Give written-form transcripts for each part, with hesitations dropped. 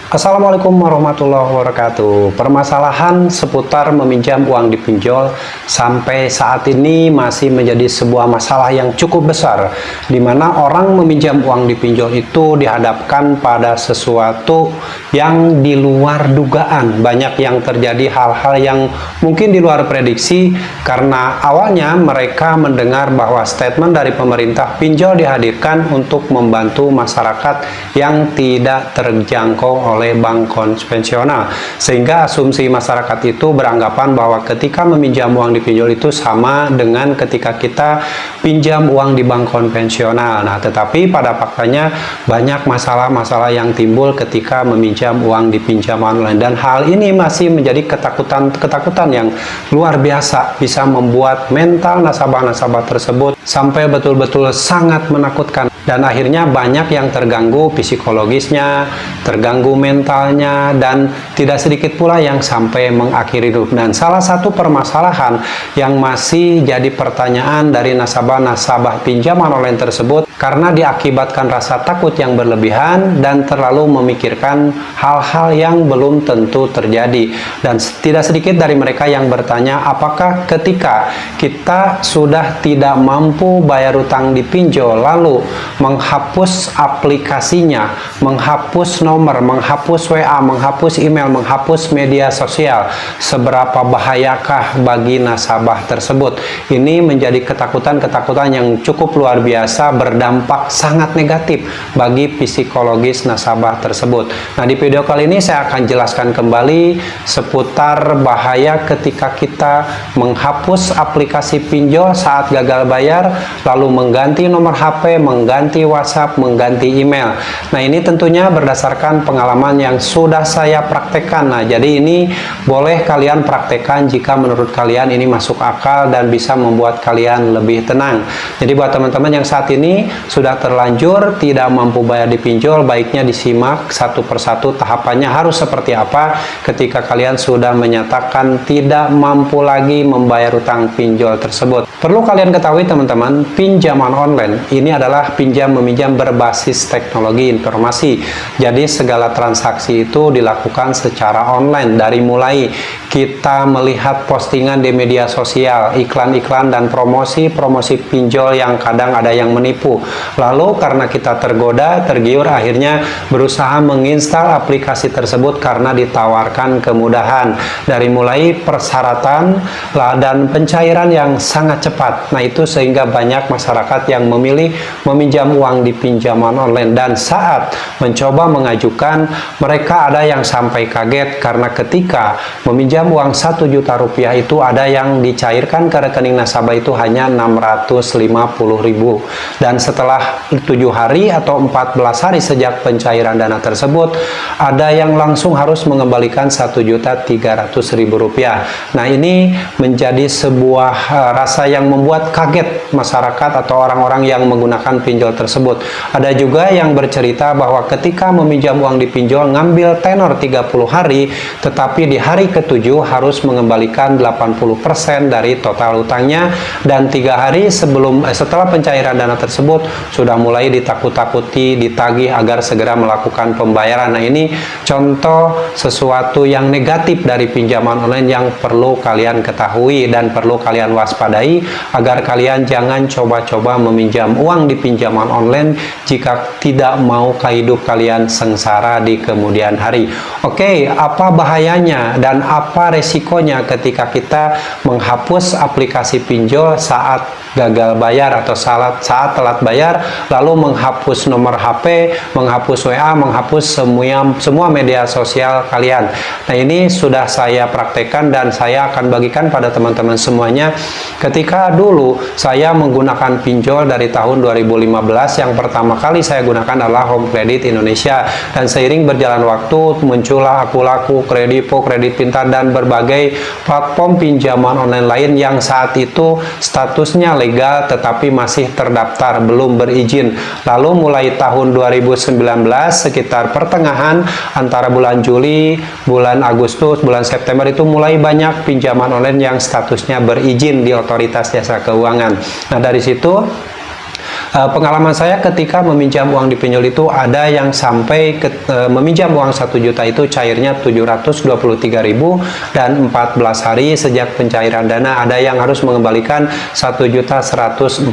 Assalamualaikum warahmatullahi wabarakatuh. Permasalahan seputar meminjam uang di pinjol sampai saat ini masih menjadi sebuah masalah yang cukup besar, di mana orang meminjam uang di pinjol itu dihadapkan pada sesuatu yang di luar dugaan. Banyak yang terjadi hal-hal yang mungkin di luar prediksi, karena awalnya mereka mendengar bahwa statement dari pemerintah pinjol dihadirkan untuk membantu masyarakat yang tidak terjangkau oleh bank konvensional, sehingga asumsi masyarakat itu beranggapan bahwa ketika meminjam uang di pinjol itu sama dengan ketika kita pinjam uang di bank konvensional. Nah, tetapi pada faktanya banyak masalah-masalah yang timbul ketika meminjam uang di pinjaman online, dan hal ini masih menjadi ketakutan yang luar biasa, bisa membuat mental nasabah-nasabah tersebut sampai betul-betul sangat menakutkan, dan akhirnya banyak yang terganggu psikologisnya, terganggu mentalnya, dan tidak sedikit pula yang sampai mengakhiri hidup. Dan salah satu permasalahan yang masih jadi pertanyaan dari nasabah-nasabah pinjaman online tersebut, karena diakibatkan rasa takut yang berlebihan dan terlalu memikirkan hal-hal yang belum tentu terjadi. Dan tidak sedikit dari mereka yang bertanya, apakah ketika kita sudah tidak mampu bayar utang di pinjol, lalu menghapus aplikasinya, menghapus nomor, menghapus WA, menghapus email, menghapus media sosial, seberapa bahayakah bagi nasabah tersebut? Ini menjadi ketakutan-ketakutan yang cukup luar biasa, berdampak sangat negatif bagi psikologis nasabah tersebut. Nah, di video kali ini saya akan jelaskan kembali seputar bahaya ketika kita menghapus aplikasi pinjol saat gagal bayar, lalu mengganti nomor HP, mengganti WhatsApp, mengganti email. Nah, ini tentunya berdasarkan pengalaman yang sudah saya praktekkan. Nah, jadi ini boleh kalian praktekkan jika menurut kalian ini masuk akal dan bisa membuat kalian lebih tenang. Jadi buat teman-teman yang saat ini sudah terlanjur tidak mampu bayar di pinjol, baiknya disimak satu persatu tahapannya harus seperti apa ketika kalian sudah menyatakan tidak mampu lagi membayar utang pinjol tersebut. Perlu kalian ketahui teman-teman, pinjaman online ini adalah pinjam-meminjam berbasis teknologi informasi. Jadi segala transaksi itu dilakukan secara online, dari mulai kita melihat postingan di media sosial, iklan-iklan dan promosi-promosi pinjol yang kadang ada yang menipu. Lalu karena kita tergoda, tergiur, akhirnya berusaha menginstal aplikasi tersebut karena ditawarkan kemudahan, dari mulai persyaratan dan pencairan yang sangat cepat. Nah, itu sehingga banyak masyarakat yang memilih meminjam uang di pinjaman online, dan saat mencoba mengajukan, mereka ada yang sampai kaget karena ketika meminjam uang 1 juta rupiah itu ada yang dicairkan ke rekening nasabah itu hanya 650.000, dan setelah 7 hari atau 14 hari sejak pencairan dana tersebut, ada yang langsung harus mengembalikan 1.300.000 rupiah. Nah, ini menjadi sebuah rasa yang membuat kaget masyarakat atau orang-orang yang menggunakan pinjol tersebut. Ada juga yang bercerita bahwa ketika meminjam uang di pinjol ngambil tenor 30 hari, tetapi di hari ke-7 harus mengembalikan 80% dari total utangnya, dan 3 hari setelah pencairan dana tersebut sudah mulai ditakut-takuti, ditagih agar segera melakukan pembayaran. Nah, ini contoh sesuatu yang negatif dari pinjaman online yang perlu kalian ketahui dan perlu kalian waspadai, agar kalian jangan coba-coba meminjam uang di pinjaman online jika tidak mau hidup kalian sengsara di kemudian hari. Oke, apa bahayanya dan apa resikonya ketika kita menghapus aplikasi pinjol saat gagal bayar atau saat telat bayar, lalu menghapus nomor HP, menghapus WA, menghapus semua media sosial kalian. Nah, ini sudah saya praktekkan dan saya akan bagikan pada teman-teman semuanya. Ketika dulu saya menggunakan pinjol dari tahun 2015, yang pertama kali saya gunakan adalah Home Credit Indonesia, dan seiring berjalan waktu muncullah Akulaku, Kredivo, Kredit Pintar, dan berbagai platform pinjaman online lain yang saat itu statusnya legal tetapi masih terdaftar, belum berizin. Lalu mulai tahun 2019 sekitar pertengahan antara bulan Juli, bulan Agustus, bulan September itu mulai banyak pinjaman online yang statusnya berizin di Otoritas Jasa Keuangan. Nah, dari situ Pengalaman saya ketika meminjam uang di pinjol itu ada yang sampai meminjam uang 1 juta itu cairnya 723.000 dan 14 hari sejak pencairan dana. Ada yang harus mengembalikan 1.140.000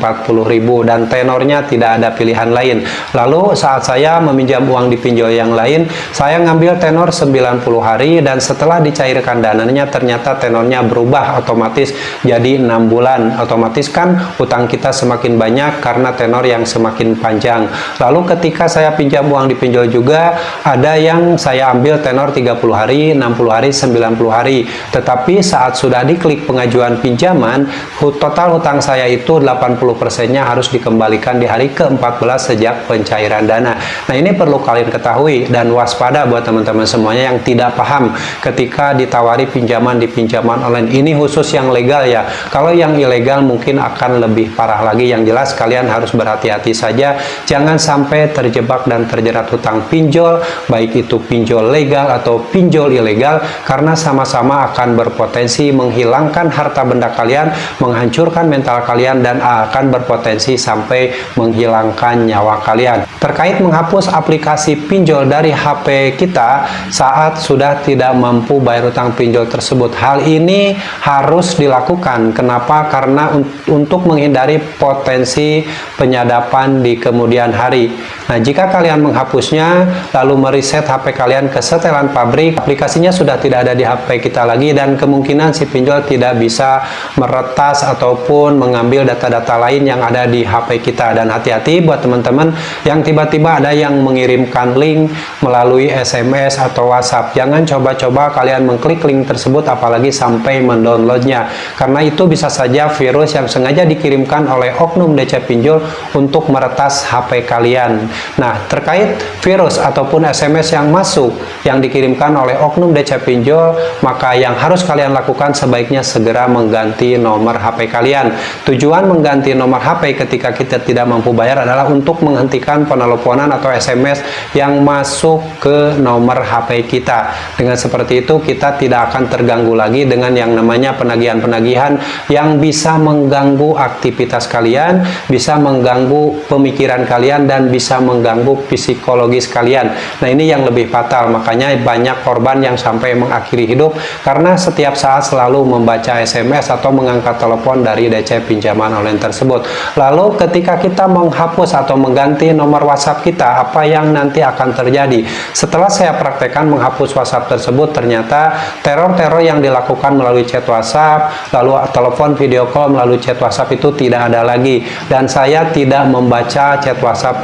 dan tenornya tidak ada pilihan lain. Lalu saat saya meminjam uang di pinjol yang lain, saya ngambil tenor 90 hari dan setelah dicairkan dananya ternyata tenornya berubah otomatis jadi 6 bulan. Otomatis kan utang kita semakin banyak karena tenor yang semakin panjang. Lalu ketika saya pinjam uang di pinjol juga ada yang saya ambil tenor 30 hari, 60 hari, 90 hari. Tetapi saat sudah diklik pengajuan pinjaman, total hutang saya itu 80%-nya harus dikembalikan di hari ke-14 sejak pencairan dana. Nah, ini perlu kalian ketahui dan waspada buat teman-teman semuanya yang tidak paham ketika ditawari pinjaman di pinjaman online. Ini khusus yang legal ya. Kalau yang ilegal mungkin akan lebih parah lagi. Yang jelas kalian harus berhati-hati saja, jangan sampai terjebak dan terjerat hutang pinjol, baik itu pinjol legal atau pinjol ilegal, karena sama-sama akan berpotensi menghilangkan harta benda kalian, menghancurkan mental kalian, dan akan berpotensi sampai menghilangkan nyawa kalian. Terkait menghapus aplikasi pinjol dari HP kita saat sudah tidak mampu bayar hutang pinjol tersebut, hal ini harus dilakukan. Kenapa? Karena untuk menghindari potensi penyadapan di kemudian hari. Nah, jika kalian menghapusnya lalu mereset HP kalian ke setelan pabrik, aplikasinya sudah tidak ada di HP kita lagi dan kemungkinan si pinjol tidak bisa meretas ataupun mengambil data-data lain yang ada di HP kita. Dan hati-hati buat teman-teman yang tiba-tiba ada yang mengirimkan link melalui SMS atau WhatsApp. Jangan coba-coba kalian mengklik link tersebut apalagi sampai mendownloadnya, karena itu bisa saja virus yang sengaja dikirimkan oleh oknum DC pinjol untuk meretas HP kalian. Nah, terkait virus ataupun SMS yang masuk yang dikirimkan oleh oknum DC pinjol, maka yang harus kalian lakukan sebaiknya segera mengganti nomor HP kalian. Tujuan mengganti nomor HP ketika kita tidak mampu bayar adalah untuk menghentikan penelponan atau SMS yang masuk ke nomor HP kita. Dengan seperti itu kita tidak akan terganggu lagi dengan yang namanya penagihan-penagihan yang bisa mengganggu aktivitas kalian, bisa mengganggu pemikiran kalian, dan bisa mengganggu psikologis kalian. Nah, ini yang lebih fatal. Makanya banyak korban yang sampai mengakhiri hidup karena setiap saat selalu membaca SMS atau mengangkat telepon dari DC pinjaman online tersebut. Lalu ketika kita menghapus atau mengganti nomor WhatsApp kita, apa yang nanti akan terjadi? Setelah saya praktekkan menghapus WhatsApp tersebut, ternyata teror-teror yang dilakukan melalui chat WhatsApp, lalu telepon video call melalui chat WhatsApp itu tidak ada lagi. Dan saya tidak membaca chat WhatsApp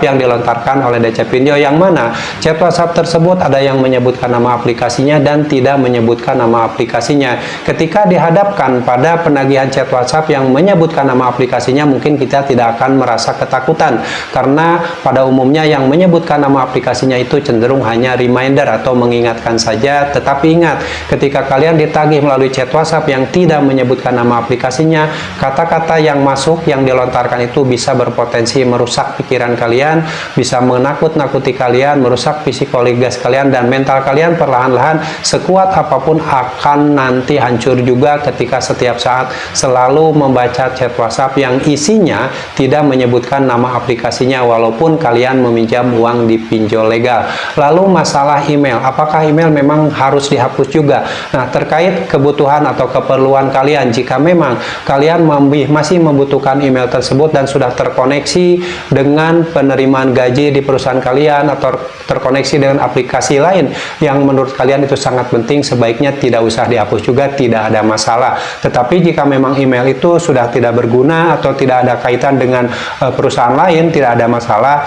yang dilontarkan oleh DC pinjol, yang mana chat WhatsApp tersebut ada yang menyebutkan nama aplikasinya dan tidak menyebutkan nama aplikasinya. Ketika dihadapkan pada penagihan chat WhatsApp yang menyebutkan nama aplikasinya, mungkin kita tidak akan merasa ketakutan karena pada umumnya yang menyebutkan nama aplikasinya itu cenderung hanya reminder atau mengingatkan saja. Tetapi ingat, ketika kalian ditagih melalui chat WhatsApp yang tidak menyebutkan nama aplikasinya, kata-kata yang masuk yang dilontarkan itu bisa berpotensi merusak pikiran kalian, bisa menakut-nakuti kalian, merusak psikologis kalian, dan mental kalian perlahan-lahan sekuat apapun akan nanti hancur juga ketika setiap saat selalu membaca chat WhatsApp yang isinya tidak menyebutkan nama aplikasinya walaupun kalian meminjam uang di pinjol legal. Lalu masalah email, apakah email memang harus dihapus juga? Nah, terkait kebutuhan atau keperluan kalian, jika memang kalian masih membutuhkan email tersebut dan sudah terkoneksi dengan penerimaan gaji di perusahaan kalian atau terkoneksi dengan aplikasi lain yang menurut kalian itu sangat penting, sebaiknya tidak usah dihapus juga, tidak ada masalah. Tetapi jika memang email itu sudah tidak berguna atau tidak ada kaitan dengan perusahaan lain, tidak ada masalah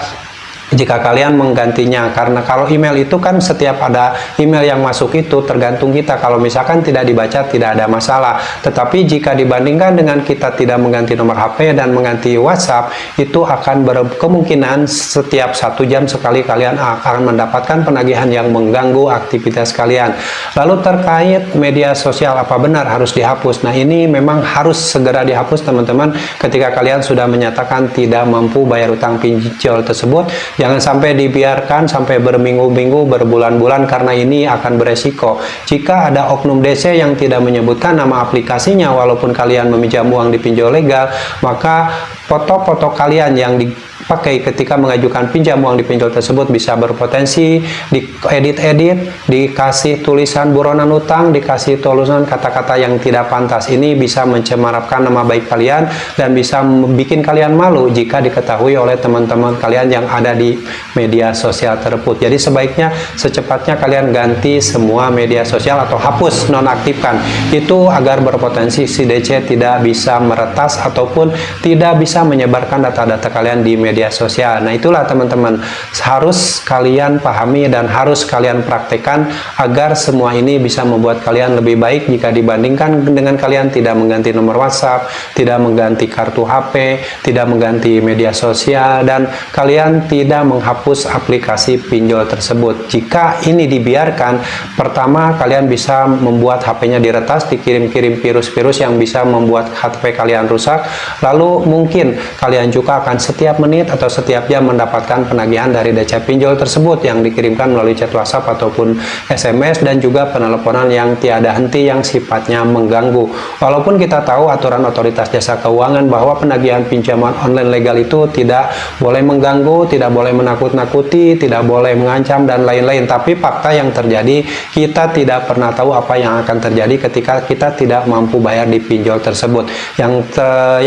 jika kalian menggantinya, karena kalau email itu kan setiap ada email yang masuk itu tergantung kita, kalau misalkan tidak dibaca tidak ada masalah. Tetapi jika dibandingkan dengan kita tidak mengganti nomor HP dan mengganti WhatsApp, itu akan berkemungkinan setiap 1 jam sekali kalian akan mendapatkan penagihan yang mengganggu aktivitas kalian. Lalu terkait media sosial, apa benar harus dihapus? Nah, ini memang harus segera dihapus teman-teman ketika kalian sudah menyatakan tidak mampu bayar utang pinjol tersebut. Jangan sampai dibiarkan sampai berminggu-minggu, berbulan-bulan, karena ini akan beresiko. Jika ada oknum DC yang tidak menyebutkan nama aplikasinya walaupun kalian meminjam uang di pinjol legal, maka foto-foto kalian yang dipakai ketika mengajukan pinjam uang di pinjol tersebut bisa berpotensi diedit-edit, dikasih tulisan buronan utang, dikasih tulisan kata-kata yang tidak pantas. Ini bisa mencemarkan nama baik kalian dan bisa bikin kalian malu jika diketahui oleh teman-teman kalian yang ada di media sosial tersebut. Jadi sebaiknya secepatnya kalian ganti semua media sosial atau hapus, nonaktifkan. Itu agar berpotensi si DC tidak bisa meretas ataupun tidak bisa menyebarkan data-data kalian di media sosial. Nah, itulah teman-teman, harus kalian pahami dan harus kalian praktekkan agar semua ini bisa membuat kalian lebih baik jika dibandingkan dengan kalian tidak mengganti nomor WhatsApp, tidak mengganti kartu HP, tidak mengganti media sosial, dan kalian tidak menghapus aplikasi pinjol tersebut. Jika ini dibiarkan, pertama kalian bisa membuat HP-nya diretas, dikirim-kirim virus-virus yang bisa membuat HP kalian rusak. Lalu mungkin kalian juga akan setiap menit atau setiap jam mendapatkan penagihan dari DC pinjol tersebut yang dikirimkan melalui chat WhatsApp ataupun SMS, dan juga penelponan yang tiada henti yang sifatnya mengganggu. Walaupun kita tahu aturan otoritas jasa keuangan bahwa penagihan pinjaman online legal itu tidak boleh mengganggu, tidak boleh menakut-nakuti, tidak boleh mengancam dan lain-lain, tapi fakta yang terjadi, kita tidak pernah tahu apa yang akan terjadi ketika kita tidak mampu bayar di pinjol tersebut. Yang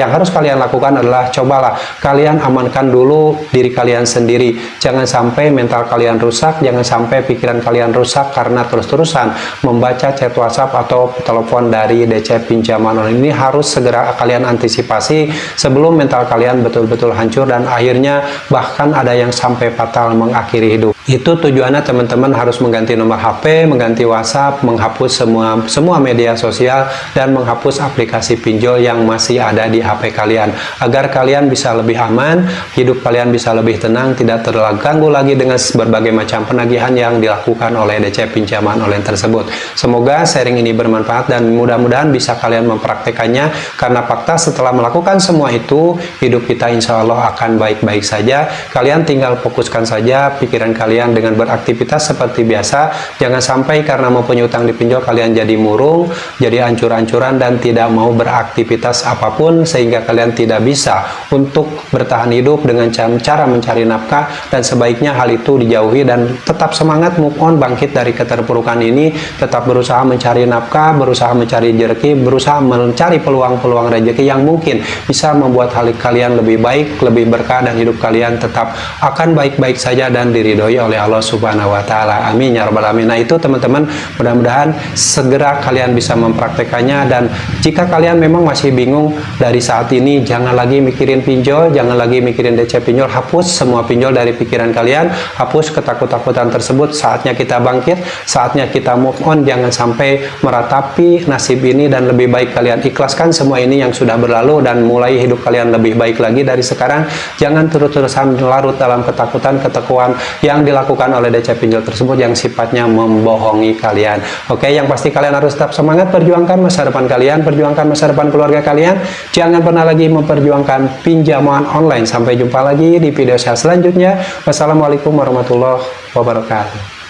harus kalian lakukan adalah cobalah kalian amankan dulu diri kalian sendiri. Jangan sampai mental kalian rusak, jangan sampai pikiran kalian rusak karena terus-terusan membaca chat WhatsApp atau telepon dari DC pinjaman online. Ini harus segera kalian antisipasi sebelum mental kalian betul-betul hancur dan akhirnya bahkan ada yang sampai fatal mengakhiri hidup. Itu tujuannya teman-teman harus mengganti nomor HP, mengganti WhatsApp, menghapus semua media sosial, dan menghapus aplikasi pinjol yang masih ada di HP kalian, agar kalian bisa lebih aman, hidup kalian bisa lebih tenang, tidak terganggu lagi dengan berbagai macam penagihan yang dilakukan oleh DC pinjaman online tersebut. Semoga sharing ini bermanfaat dan mudah-mudahan bisa kalian mempraktekannya, karena fakta setelah melakukan semua itu, hidup kita insya Allah akan baik-baik saja. Kalian tinggal fokuskan saja pikiran kalian dengan beraktivitas seperti biasa. Jangan sampai karena mempunyai utang di pinjol kalian jadi murung, jadi ancur-ancuran dan tidak mau beraktivitas apapun, sehingga kalian tidak bisa untuk bertahan hidup dengan cara mencari nafkah. Dan sebaiknya hal itu dijauhi dan tetap semangat move on, bangkit dari keterpurukan ini, tetap berusaha mencari nafkah, berusaha mencari rezeki, berusaha mencari peluang-peluang rezeki yang mungkin bisa membuat hal kalian lebih baik, lebih berkah, dan hidup kalian tetap akan baik-baik saja dan diridhoi oleh Allah Subhanahu wa Ta'ala. Amin ya rabbal alamin. Nah, itu teman-teman, mudah-mudahan segera kalian bisa mempraktekannya. Dan jika kalian memang masih bingung dari saat ini, jangan lagi mikirin pinjol, jangan lagi mikirin DC pinjol, hapus semua pinjol dari pikiran kalian, hapus ketakut-takutan tersebut. Saatnya kita bangkit, saatnya kita move on. Jangan sampai meratapi nasib ini, dan lebih baik kalian ikhlaskan semua ini yang sudah berlalu dan mulai hidup kalian lebih baik lagi dari sekarang. Jangan terus-terusan larut dalam ketakutan, ketakuan yang dilakukan oleh DC pinjol tersebut yang sifatnya membohongi kalian. Oke, yang pasti kalian harus tetap semangat perjuangkan masa depan kalian, perjuangkan masa depan keluarga kalian. Jangan pernah lagi memperjuangkan pinjaman online. Sampai jumpa lagi di video saya selanjutnya. Wassalamualaikum warahmatullahi wabarakatuh.